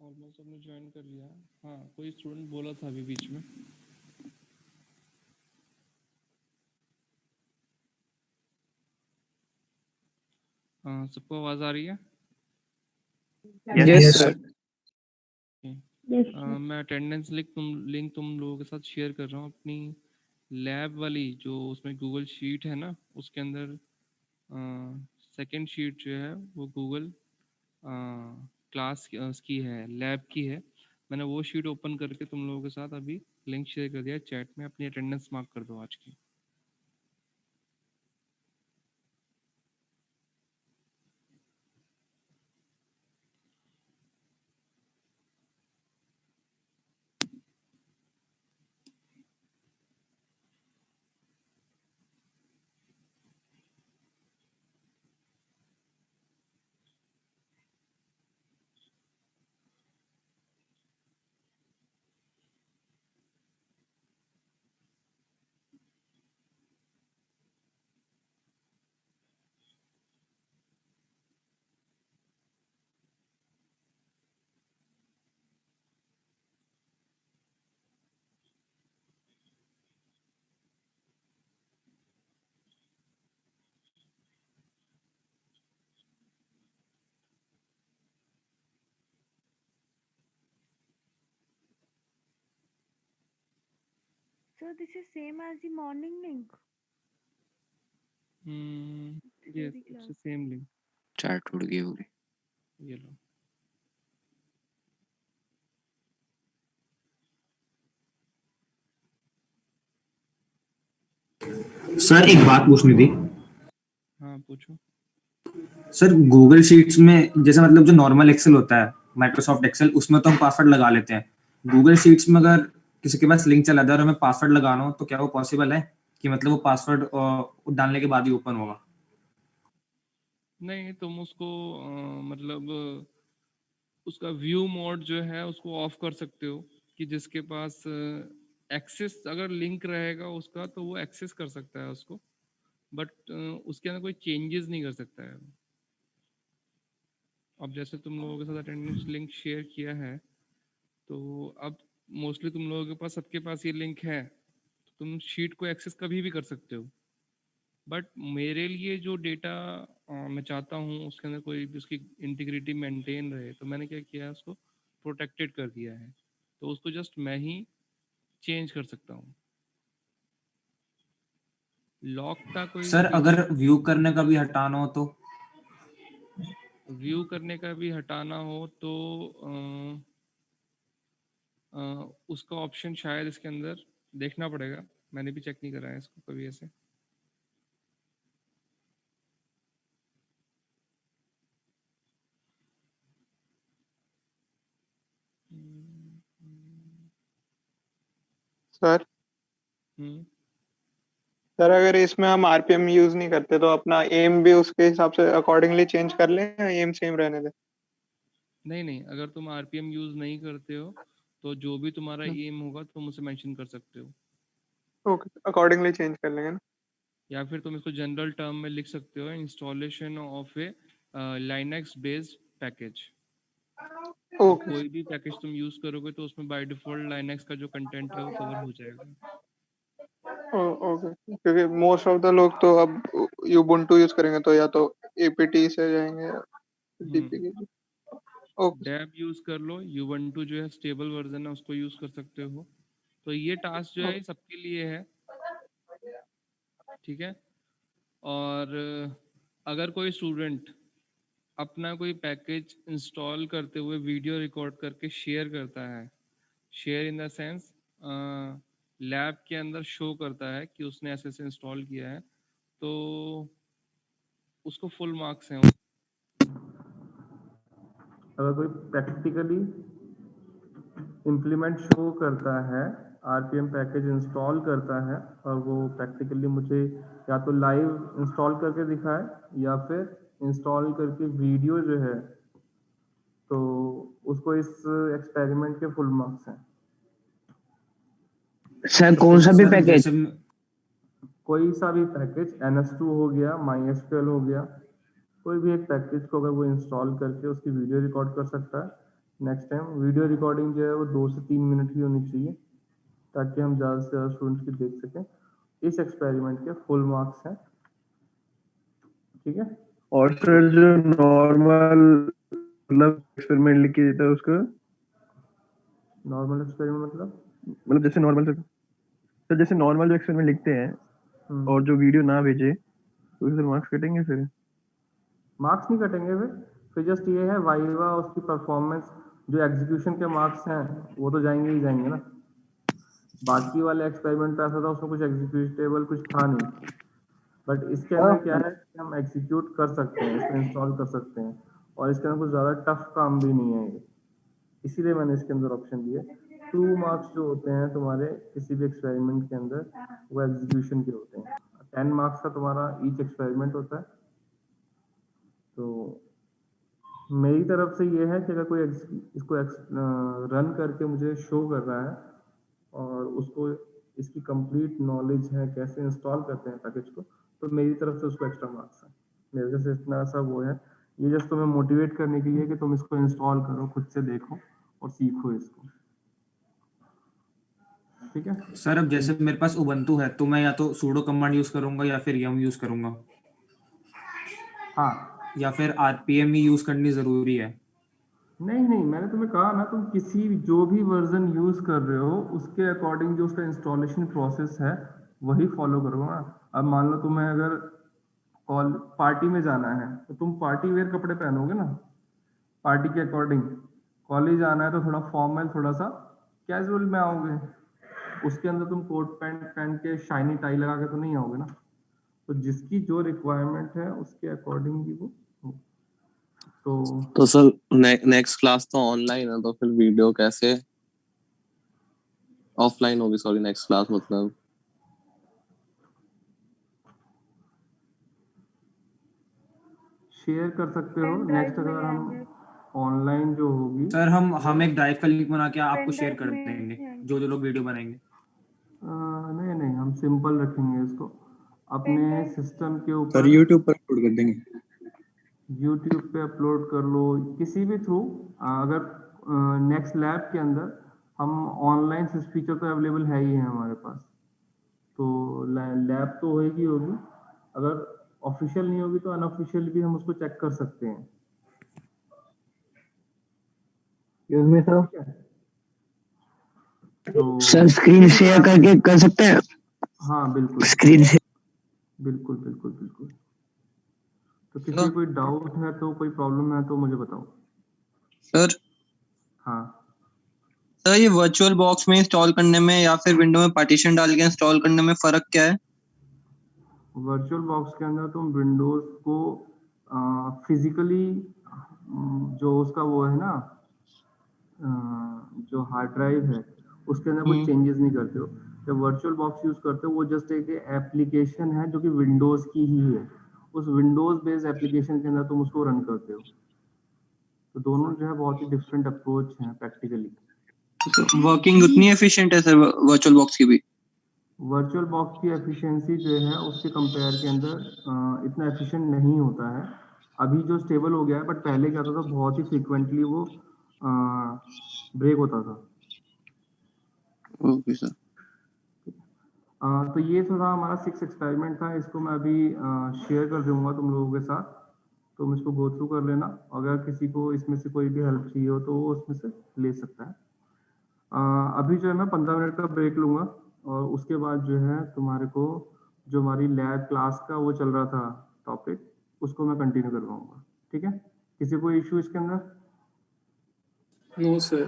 ऑलमोस्ट सबने ज्वाइन कर लिया। हाँ, कोई स्टूडेंट बोला था अभी बीच में। हाँ, सबको आवाज़ आ रही है? Yes, sir. मैं अटेंडेंस लिंक तुम लोगों के साथ शेयर कर रहा हूँ अपनी लैब वाली, जो उसमें गूगल शीट है ना, उसके अंदर सेकंड शीट जो है वो गूगल क्लास की है, लैब की है। मैंने वो शीट ओपन करके तुम लोगों के साथ अभी लिंक शेयर कर दिया चैट में। अपनी अटेंडेंस मार्क कर दो आज की। So this is same as the morning link. Yes, it's the same link. Chat उड़ गई होगी। ये लो। सर एक बात पूछनी थी। हाँ पूछो। सर गूगल शीट्स में जैसे मतलब जो नॉर्मल एक्सेल होता है, माइक्रोसॉफ्ट एक्सेल, उसमें तो हम पासवर्ड लगा लेते हैं। गूगल शीट्स में अगर किसी के पास लिंक चला जाए और हमें पासवर्ड लगाना हो तो क्या वो पॉसिबल है कि मतलब वो पासवर्ड डालने के बाद ही ओपन होगा? नहीं, तुम उसको मतलब उसका व्यू मोड जो है उसको ऑफ कर सकते हो कि जिसके पास एक्सेस अगर लिंक रहेगा उसका तो वो एक्सेस कर सकता है उसको, बट उसके अंदर कोई चेंजेस नहीं कर सकता है। अब जैसे तुम लोगों के साथ अटेंडेंस लिंक शेयर किया है तो अब मोस्टली तुम लोगों के पास, सबके पास ये लिंक है, तो तुम शीट को एक्सेस कभी भी कर सकते हो। बट मेरे लिए जो डेटा मैं चाहता हूँ उसके अंदर कोई भी उसकी इंटीग्रिटी मेंटेन रहे, तो मैंने क्या किया है, उसको प्रोटेक्टेड कर दिया है। तो उसको जस्ट मैं ही चेंज कर सकता हूँ। लॉक का कोई सर अगर व्यू करने का भी हटाना हो तो? व्यू करने का भी हटाना हो तो उसका ऑप्शन शायद इसके अंदर देखना पड़ेगा, मैंने भी चेक नहीं करा है इसको कभी ऐसे। सर सर अगर इसमें हम आरपीएम यूज नहीं करते तो अपना एम भी उसके हिसाब से अकॉर्डिंगली चेंज कर लें या एम सेम रहने दें? नहीं, अगर तुम आरपीएम यूज नहीं करते हो तो जो भी तुम्हारा एम होगा तुम उसे मेंशन कर सकते हो। ओके, अकॉर्डिंगली चेंज कर लेंगे ना। या फिर तुम इसको जनरल टर्म में लिख सकते हो, installation of A Linux based package. Okay कोई भी पैकेज तुम यूज करोगे तो उसमें बाय डिफॉल्ट लाइनक्स का जो कंटेंट है वो कवर हो जाएगा। ओके, क्योंकि मोस्ट ऑफ द लोग तो अब यूबुंटू यूज करेंगे तो या तो एपीटी से जाएंगे या डीपीके। ओके, डेब यूज कर लो, यूबुंटू जो है स्टेबल वर्जन है उसको यूज कर सकते हो। तो ये टास्क जो है सबके लिए है, ठीक है। और अगर कोई स्टूडेंट अपना कोई पैकेज इंस्टॉल करते हुए वीडियो रिकॉर्ड करके शेयर करता है, share in the sense lab के अंदर शो करता है कि उसने ऐसे ऐसे इंस्टॉल किया है, तो उसको फुल मार्क्स हैं। अगर कोई प्रैक्टिकली इम्प्लीमेंट शो करता है, आरपीएम पैकेज इंस्टॉल करता है और वो प्रैक्टिकली मुझे या तो लाइव इंस्टॉल करके दिखाए या फिर इंस्टॉल करके वीडियो जो है, तो उसको इस एक्सपेरिमेंट के फुल मार्क्स हैं। सर कौन सा भी पैकेज? कोई सा भी पैकेज, NS2 हो गया, MySQL हो गया, कोई भी एक पैकेज को अगर वो इंस्टॉल करके उसकी वीडियो रिकॉर्ड कर सकता है। नेक्स्ट टाइम वीडियो रिकॉर्डिंग जो है वो 2 से 3 मिनट की होनी चाहिए ताकि हम ज़्यादा से ज़्यादा स्टूडेंट्स की देख सकें। इस एक्सपेरिमेंट के फुल मार्क्स हैं, ठीक है। और सर जो नॉर्मल मतलब एक्सपेरिमेंट लिख के देता है उसका। नॉर्मल एक्सपेरिमेंट मतलब जैसे नॉर्मल तो जैसे नॉर्मल जो एक्सपेरिमेंट लिखते हैं और जो वीडियो ना भेजे तो उससे मार्क्स कटेंगे फिर? मार्क्स नहीं कटेंगे फिर जस्ट ये है वाइवा उसकी परफॉर्मेंस, जो एग्जीक्यूशन के मार्क्स हैं वो तो जाएंगे ही जाएंगे ना। बाकी वाले एक्सपेरिमेंट तो ऐसा था उसमें कुछ एग्जीक्यूटेबल कुछ था नहीं, बट इसके अंदर क्या है कि हम एग्जीक्यूट कर सकते हैं, इसको इंस्टॉल कर सकते हैं और इसके अंदर कुछ ज़्यादा टफ काम भी नहीं है ये, इसीलिए मैंने इसके अंदर ऑप्शन दिए। 2 मार्क्स जो होते हैं तुम्हारे किसी भी एक्सपेरिमेंट के अंदर वो एग्जीक्यूशन के होते हैं, 10 मार्क्स का तुम्हारा ईच एक्सपेरिमेंट होता है। तो मेरी तरफ से ये है कि अगर कोई इसको रन करके मुझे शो कर रहा है और उसको इसकी कंप्लीट नॉलेज है कैसे इंस्टॉल करते हैं पैकेज को, तो मेरी तरफ से उसको एक्स्ट्रा मार्क्स है। मेरे जैसे इतना सा वो है, ये जस्ट तुम्हें मोटिवेट करने के लिए कि तुम इसको इंस्टॉल करो, खुद से देखो और सीखो इसको, ठीक है सर अब जैसे मेरे पास उबंटू है तो मैं या तो sudo कमांड यूज करूंगा या फिर yum यूज करूंगा, हाँ या फिर rpm ही यूज करनी जरूरी है? नहीं, मैंने तुम्हें कहा ना, तुम किसी जो भी वर्जन यूज कर रहे हो उसके अकॉर्डिंग जो उसका इंस्टॉलेशन प्रोसेस है वही फॉलो करो ना। अब मान लो तुम्हें अगर कॉल पार्टी में जाना है तो तुम पार्टी वेयर कपड़े पहनोगे ना, पार्टी के अकॉर्डिंग। कॉलेज आना है तो थोड़ा फॉर्मल, थोड़ा सा कैजुअल में आओगे, उसके अंदर तुम कोट पैंट पहन के शाइनी टाई लगा के तो नहीं आओगे ना। तो जिसकी जो रिक्वायरमेंट है उसके अकॉर्डिंग ही वो तो सर नेक्स्ट क्लास तो ऑनलाइन है, तो फिर वीडियो कैसे ऑफलाइन होगी? सॉरी, नेक्स्ट क्लास मतलब शेयर कर सकते हो। नेक्स्ट अगर हम ऑनलाइन जो होगी सर हम एक ड्राइव का लिंक बना के आपको शेयर कर देंगे, जो लोग वीडियो बनाएंगे। नहीं, हम सिंपल रखेंगे इसको अपने सिस्टम के ऊपर। सर यूट्यूब पर अपलोड कर देंगे, यूट्यूब पे अपलोड कर लो किसी भी थ्रू। अगर नेक्स्ट लैब के अंदर हम ऑनलाइन फीचर तो अवेलेबल है ही है हमारे पास, तो लैब तो होगी। अगर ऑफिशियल नहीं होगी तो अनऑफिशियल भी हम उसको चेक कर सकते हैं। सर स्क्रीन शेयर करके कर सकते हैं? हाँ बिल्कुल, स्क्रीन शेयर बिल्कुल। तो किसी कोई डाउट है तो, कोई प्रॉब्लम है तो मुझे बताओ सर। हाँ सर, ये वर्चुअल बॉक्स में इंस्टॉल करने में या फिर विंडो में पार्टीशन डाल के इंस्टॉल करने में फर्क क्या है? वर्चुअल बॉक्स के अंदर तुम विंडोज को फिजिकली जो उसका वो है ना, जो हार्ड ड्राइव है उसके अंदर कुछ चेंजेस नहीं करते हो। जब वर्चुअल बॉक्स यूज करते हो वो जस्ट एक एप्लीकेशन है जो कि विंडोज की ही है, उस विंडोज बेस्ड एप्लीकेशन के अंदर तुम उसको रन करते हो। तो दोनों जो है बहुत ही डिफरेंट अप्रोच है प्रैक्टिकली। वर्किंग उतनी एफिशिएंट है सर वर्चुअल बॉक्स की भी? वर्चुअल बॉक्स की एफिशिएंसी जो है उसके कंपेयर के अंदर इतना एफिशिएंट नहीं होता है। अभी जो स्टेबल हो गया है, बट पहले क्या होता था बहुत ही फ्रीक्वेंटली वो ब्रेक होता था। Okay sir. तो ये थोड़ा हमारा 6 एक्सपेरिमेंट था, इसको मैं अभी शेयर कर दूंगा तुम लोगों के साथ, तुम इसको गो थ्रू कर लेना। अगर किसी को इसमें से कोई भी हेल्प चाहिए हो तो वो उसमें से ले सकता है। अभी जो है मैं 15 मिनट का ब्रेक लूंगा और उसके बाद जो है तुम्हारे को जो हमारी लैब क्लास का वो चल रहा था टॉपिक, उसको मैं कंटिन्यू करवाऊंगा, ठीक है? किसी को इशू इसके अंदर? No sir.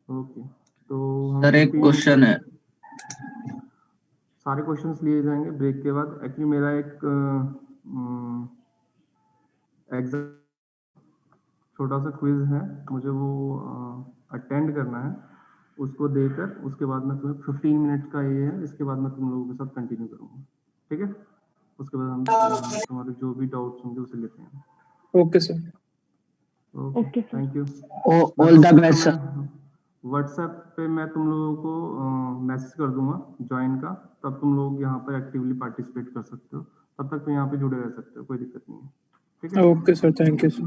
ओके, तो हम सर एक क्वेश्चन है। सारे क्वेश्चंस लिए जाएंगे ब्रेक के बाद। एक्चुअली मेरा एक एग्जाम छोटा सा क्विज है, मुझे वो अटेंड करना है, उसको देकर उसके बाद मैं तुम्हें 15 मिनट का ये है, इसके बाद मैं तुम लोगों के साथ कंटिन्यू करूंगा, ठीक है? उसके बाद हम तुम्हारे जो भी डाउट्स होंगे उसे लेते हैं। Okay sir. Okay, thank you. All the best sir. WhatsApp पे मैं तुम लोगों को मैसेज कर दूंगा ज्वाइन का, तब तुम लोग यहाँ पर एक्टिवली पार्टिसिपेट कर सकते हो। तब तक तुम यहाँ पे जुड़े रह सकते हो, कोई दिक्कत नहीं है, ठीक है? Okay sir, thank you sir.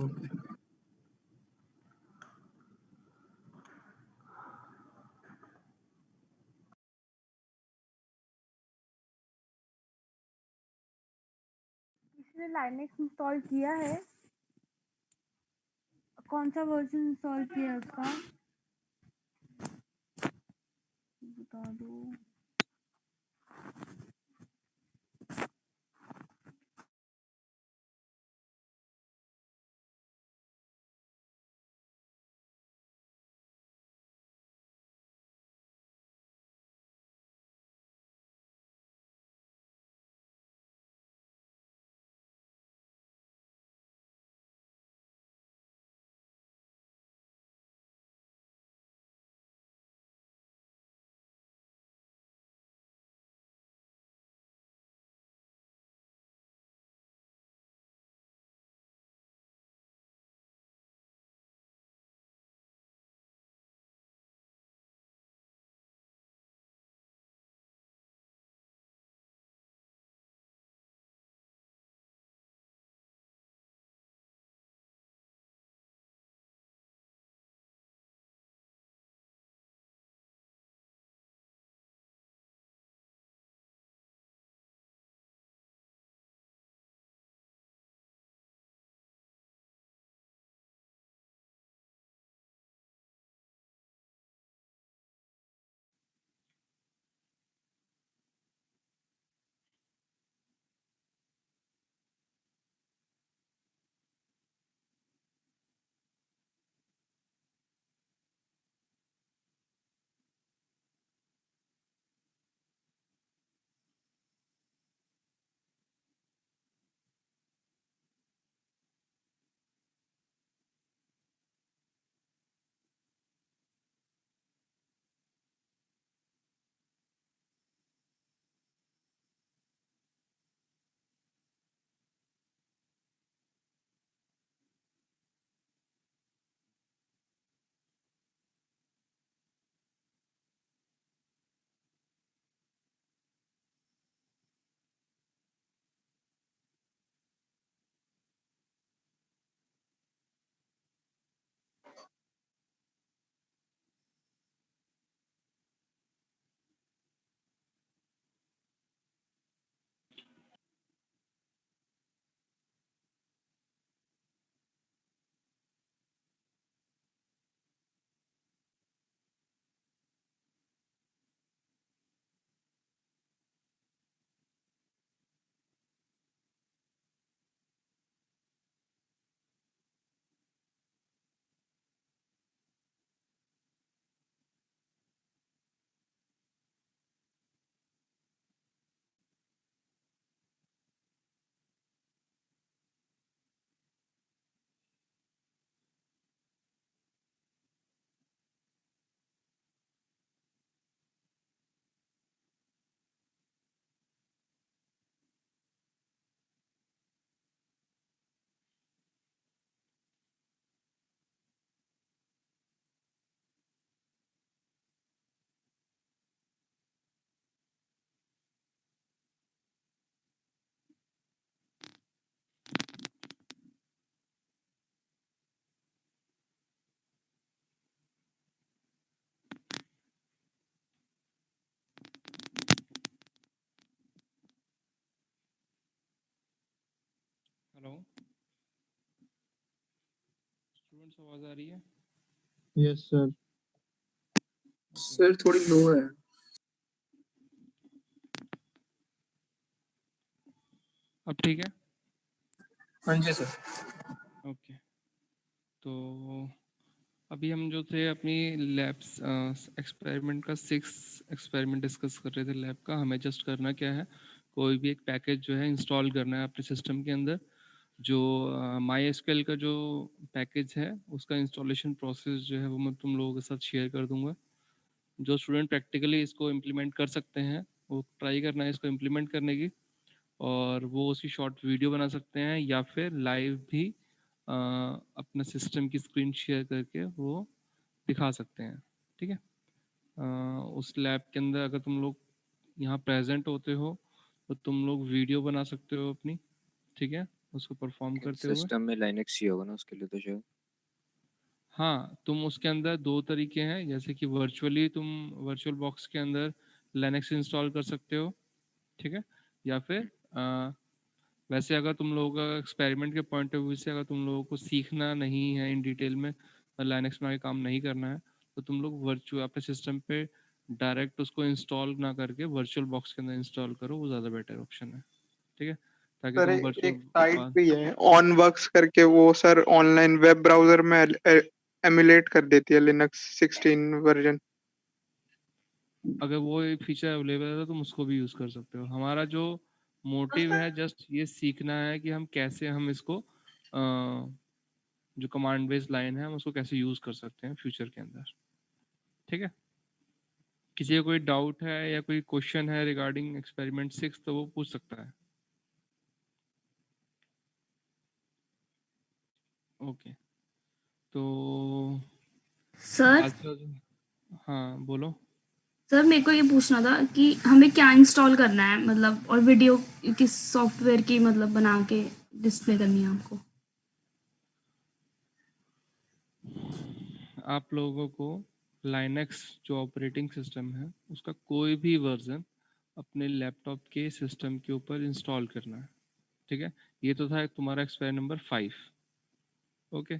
Okay. किसी ने लाइनेक्स इंस्टॉल किया है? कौन सा वर्जन इंस्टॉल किया है उसका बता दो। हेलो स्टूडेंट्स, आवाज आ रही है? Yes sir. सर थोड़ी लो है। अब ठीक है? हाँ जी सर। ओके, तो अभी हम जो थे अपनी लैब्स एक्सपेरिमेंट का 6 एक्सपेरिमेंट डिस्कस कर रहे थे लैब का। हमें जस्ट करना क्या है, कोई भी एक पैकेज जो है इंस्टॉल करना है अपने सिस्टम के अंदर। जो MySQL का जो पैकेज है उसका इंस्टॉलेशन प्रोसेस जो है वो मैं तुम लोगों के साथ शेयर कर दूंगा। जो स्टूडेंट प्रैक्टिकली इसको इम्प्लीमेंट कर सकते हैं वो ट्राई करना है इसको इम्प्लीमेंट करने की, और वो उसकी शॉर्ट वीडियो बना सकते हैं या फिर लाइव भी अपना सिस्टम की स्क्रीन शेयर करके वो दिखा सकते हैं। ठीक है, उस लैब के अंदर अगर तुम लोग यहाँ प्रेजेंट होते हो तो तुम लोग वीडियो बना सकते हो अपनी, ठीक है, उसको परफॉर्म करते हुए। सिस्टम में लाइनक्स ही होगा ना उसके लिए तो शायद। हाँ, तुम उसके अंदर 2 तरीके हैं, जैसे कि वर्चुअली तुम वर्चुअल बॉक्स के अंदर लिनक्स इंस्टॉल कर सकते हो, ठीक है, या फिर वैसे अगर तुम लोगों का एक्सपेरिमेंट के पॉइंट ऑफ व्यू से अगर तुम लोगों को सीखना नहीं है इन डिटेल में लाइनक्स में आगे काम नहीं करना है, तो तुम लोग वर्चुअल अपने सिस्टम पे डायरेक्ट उसको इंस्टॉल ना करके वर्चुअल बॉक्स के अंदर इंस्टॉल करो, वो ज़्यादा बेटर ऑप्शन है। ठीक है, ताकि सर तुम एक वर्चुअल साइट भी है ऑनवर्क्स करके, वो सर ऑनलाइन वेब ब्राउजर में एमुलेट कर देती है लिनक्स 16 वर्जन। अगर वो एक फीचर अवेलेबल है तो तुम उसको भी यूज कर सकते हो। हमारा जो मोटिव है जस्ट ये सीखना है कि हम कैसे हम इसको जो कमांड बेस्ड लाइन है हम उसको कैसे यूज कर सकते हैं फ्यूचर के अंदर। ठीक है, किसी का कोई डाउट है या कोई क्वेश्चन है रिगार्डिंग एक्सपेरिमेंट 6 तो वो पूछ सकता है। ओके, तो सर हाँ बोलो। सर मेरे को ये पूछना था कि हमें क्या इंस्टॉल करना है, मतलब और वीडियो किस सॉफ्टवेयर की मतलब बना के डिस्प्ले करनी है हमको। आप लोगों को लाइनक्स जो ऑपरेटिंग सिस्टम है उसका कोई भी वर्जन अपने लैपटॉप के सिस्टम के ऊपर इंस्टॉल करना है। ठीक है, ये तो था तुम्हारा एक्सपेरिमेंट नंबर 5। ओके,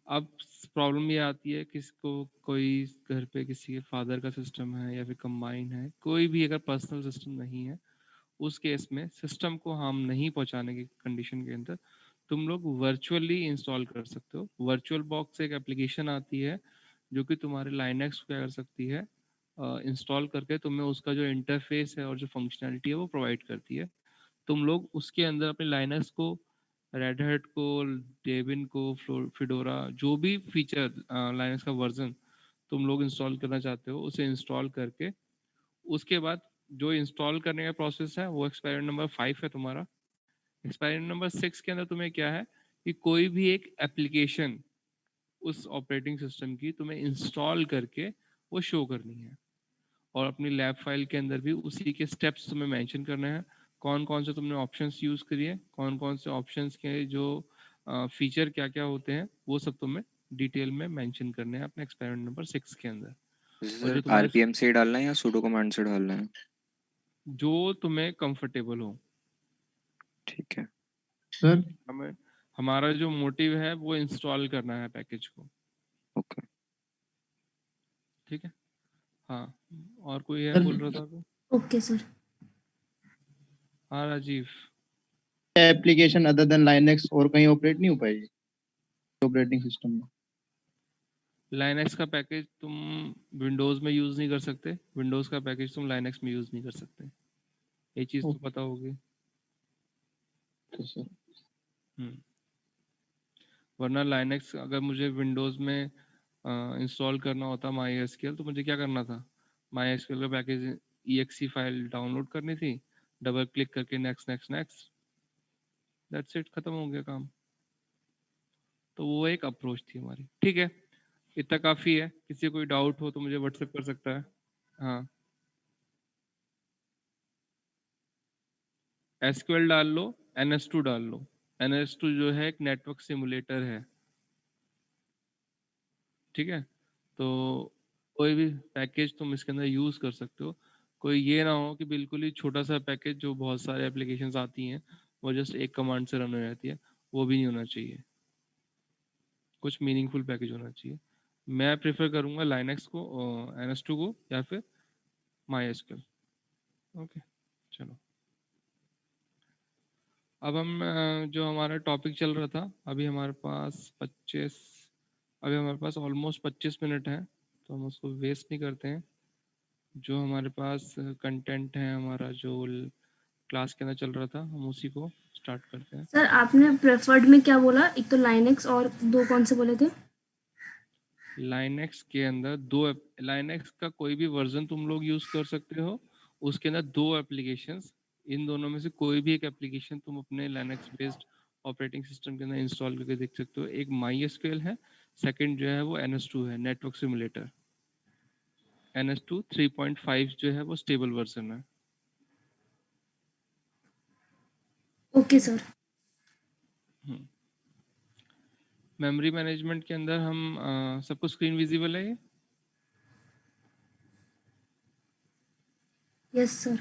अब प्रॉब्लम ये आती है किसको, कोई घर पे किसी के फादर का सिस्टम है या फिर कंबाइन है, कोई भी अगर पर्सनल सिस्टम नहीं है, उस केस में सिस्टम को हार्म नहीं पहुंचाने की कंडीशन के अंदर तुम लोग वर्चुअली इंस्टॉल कर सकते हो। वर्चुअल बॉक्स एक एप्लीकेशन आती है जो कि तुम्हारे लाइनक्स को क्या कर सकती है, इंस्टॉल करके तुम्हें उसका जो इंटरफेस है और जो फंक्शनैलिटी है वो प्रोवाइड करती है। तुम लोग उसके अंदर अपने लाइनक्स को, रेड हैट को, डेबिन को, फिडोरा, जो भी फीचर लाइनक्स का वर्जन तुम लोग इंस्टॉल करना चाहते हो उसे इंस्टॉल करके उसके बाद जो इंस्टॉल करने का प्रोसेस है वो एक्सपेरिमेंट नंबर 5 है तुम्हारा। एक्सपेरिमेंट नंबर 6 के अंदर तुम्हें क्या है कि कोई भी एक एप्लीकेशन उस ऑपरेटिंग सिस्टम की तुम्हें इंस्टॉल करके वो शो करनी है, और अपनी लैब फाइल के अंदर भी उसी के स्टेप्स तुम्हें मेंशन करने हैं। कौन कौन से तुमने ऑप्शंस यूज करिए, कौन कौन से ऑप्शंस के जो फीचर क्या क्या होते हैं वो सब तुम्हें डिटेल में मेंशन करने हैं अपने एक्सपेरिमेंट नंबर 6 के अंदर। और जो तुम्हारे आरपीएम से डालना है या सूडो कमांड से डालना है? जो तुम्हें कंफर्टेबल हो। ठीक है सर, हमारा जो मोटिव है वो इंस्टॉल करना है पैकेज को। ओके ठीक है, हाँ और कोई है बोल रहा था तो? Okay sir. हाँ Rajiv, application other than Linux और कहीं ऑपरेट नहीं हो पाएगी ऑपरेटिंग सिस्टम में? लाइनक्स का पैकेज तुम विंडोज में यूज नहीं कर सकते, विंडोज का पैकेज तुम लाइनक्स में यूज नहीं कर सकते, ये चीज तो पता होगी। वरना लाइनक्स अगर मुझे विंडोज में इंस्टॉल करना होता MySQL तो मुझे क्या करना था, MySQL का पैकेज exe फाइल डाउनलोड करनी थी, डबल क्लिक करके next next next, that's it, खत्म हो गया काम। तो वो एक अप्रोच थी हमारी। ठीक है, इतना काफी है। किसी को कोई डाउट हो तो मुझे व्हाट्सएप कर सकता है। हाँ, SQL डाल लो, NS2 डाल लो। NS2 जो है एक नेटवर्क सिमुलेटर है। ठीक है, तो कोई भी पैकेज तुम इसके अंदर यूज कर सकते हो। कोई ये ना हो कि बिल्कुल ही छोटा सा पैकेज जो बहुत सारे एप्लीकेशंस आती हैं वो जस्ट एक कमांड से रन हो जाती है, वो भी नहीं होना चाहिए। कुछ मीनिंगफुल पैकेज होना चाहिए। मैं प्रेफर करूंगा लाइनक्स को, NS2 को, या फिर MySQL। ओके, चलो अब हम जो हमारा टॉपिक चल रहा था, अभी हमारे पास ऑलमोस्ट 25 मिनट है, तो हम उसको वेस्ट नहीं करते हैं। जो हमारे पास कंटेंट है हमारा जो क्लास के अंदर चल रहा था, हम उसी को स्टार्ट करते हैं। सर आपने प्रेफर्ड में क्या बोला, एक तो लाइनक्स और दो कौन से बोले थे? लाइनक्स के अंदर दो, लाइनक्स का कोई भी वर्जन तुम लोग यूज कर सकते हो, उसके अंदर दो एप्लीकेशंस, इन दोनों में से कोई भी एक एप्लीकेशन तुम अपने लाइनक्स बेस्ड ऑपरेटिंग सिस्टम के अंदर इंस्टॉल करके देख सकते हो। एक MySQL है, सेकंड जो है वो NS2 है, नेटवर्क सिमुलेटर। NS2 3.5 जो है वो स्टेबल वर्जन है। Okay sir. मेमोरी मैनेजमेंट के अंदर हम सबको स्क्रीन विजिबल है ये? Yes sir.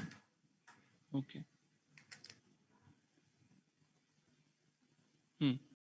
ओके,